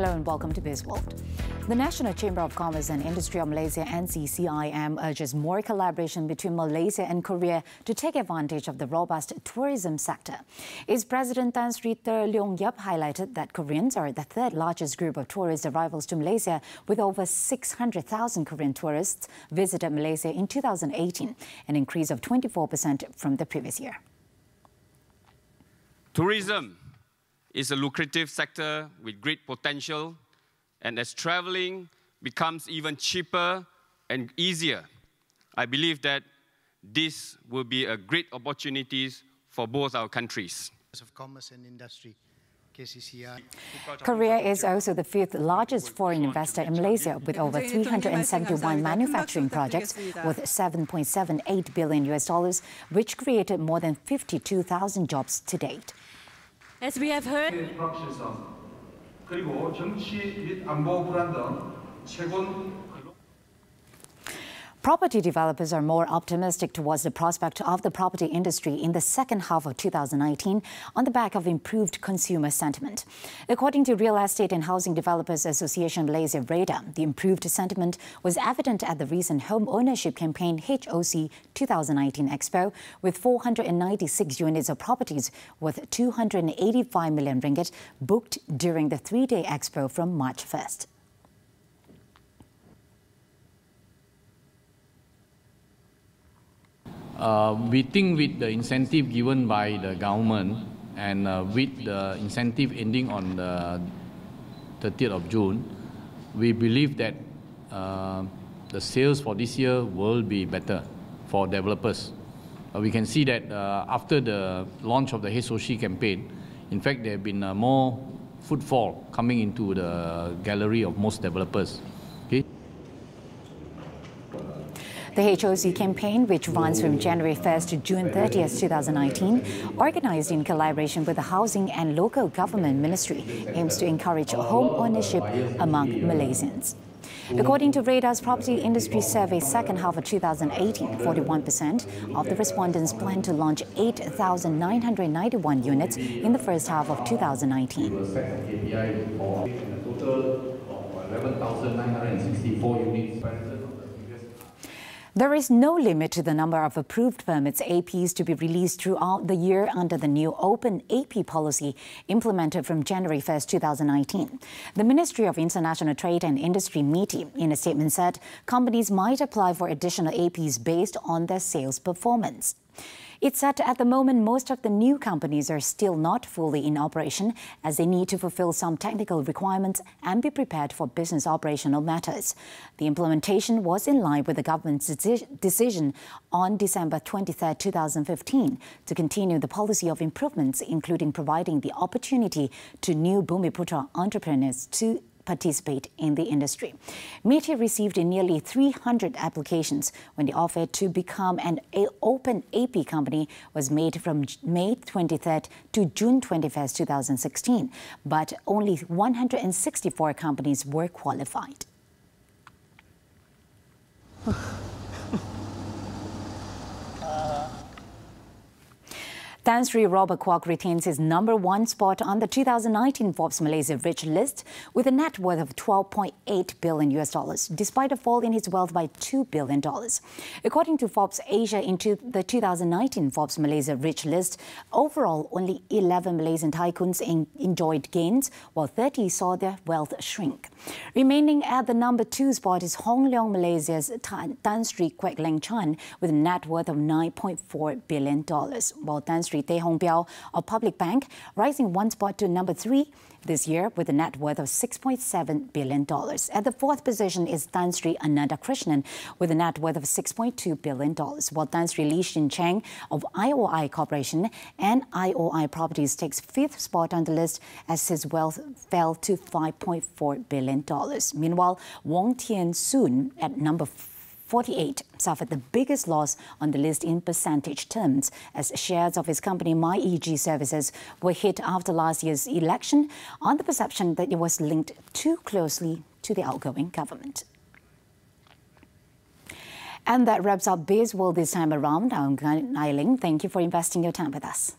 Hello and welcome to BizWorld. The National Chamber of Commerce and Industry of Malaysia, NCCIM, urges more collaboration between Malaysia and Korea to take advantage of the robust tourism sector. Its President Tan Sri Ter Leong Yap highlighted that Koreans are the third largest group of tourist arrivals to Malaysia, with over 600,000 Korean tourists visited Malaysia in 2018, an increase of 24% from the previous year. Tourism is a lucrative sector with great potential, and as traveling becomes even cheaper and easier, I believe that this will be a great opportunity for both our countries. Of Commerce and Industry, KCCI. Korea is also the fifth largest foreign investor in Malaysia, with over 371 manufacturing projects worth $7.78 billion, which created more than 52,000 jobs to date. As we have heard, property developers are more optimistic towards the prospect of the property industry in the second half of 2019 on the back of improved consumer sentiment. According to Real Estate and Housing Developers Association Malaysia REDA, the improved sentiment was evident at the recent home ownership campaign HOC 2019 Expo, with 496 units of properties worth 285 million ringgit booked during the three-day expo from March 1st. We think with the incentive given by the government and with the incentive ending on the 30th of June, we believe that the sales for this year will be better for developers. We can see that after the launch of the HOC campaign, in fact, there have been more footfall coming into the gallery of most developers. Okay? The HOC campaign, which runs from January 1st to June 30th, 2019, organised in collaboration with the Housing and Local Government Ministry, aims to encourage home ownership among Malaysians. According to REDA's Property Industry Survey second half of 2018, 41% of the respondents plan to launch 8,991 units in the first half of 2019. There is no limit to the number of approved permits APs to be released throughout the year under the new Open AP policy implemented from January 1st, 2019. The Ministry of International Trade and Industry, MITI, in a statement said companies might apply for additional APs based on their sales performance. It said at the moment most of the new companies are still not fully in operation, as they need to fulfill some technical requirements and be prepared for business operational matters. The implementation was in line with the government's decision on December 23, 2015, to continue the policy of improvements, including providing the opportunity to new Bumiputra entrepreneurs to participate in the industry. MITI received nearly 300 applications when the offer to become an Open AP company was made from May 23rd to June 21st, 2016, but only 164 companies were qualified. Tan Sri Robert Kwok retains his #1 spot on the 2019 Forbes Malaysia Rich list with a net worth of $12.8 billion, despite a fall in his wealth by $2 billion. According to Forbes Asia, into the 2019 Forbes Malaysia Rich list, overall only 11 Malaysian tycoons enjoyed gains, while 30 saw their wealth shrink. Remaining at the #2 spot is Hong Leong Malaysia's Tan Sri Kwek Leng Chan with a net worth of $9.4 billion, while Tan Sri Teh Hong Piao of Public Bank rising one spot to #3 this year with a net worth of $6.7 billion. At the fourth position is Tan Sri Ananda Krishnan with a net worth of $6.2 billion, while Tan Sri Lee Shin Cheng of IOI Corporation and IOI Properties takes fifth spot on the list as his wealth fell to $5.4 billion. Meanwhile, Wong Tien Soon at number 48 suffered the biggest loss on the list in percentage terms, as shares of his company MyEG Services were hit after last year's election on the perception that it was linked too closely to the outgoing government. And that wraps up BizWorld this time around. I'm Nai Ling. Thank you for investing your time with us.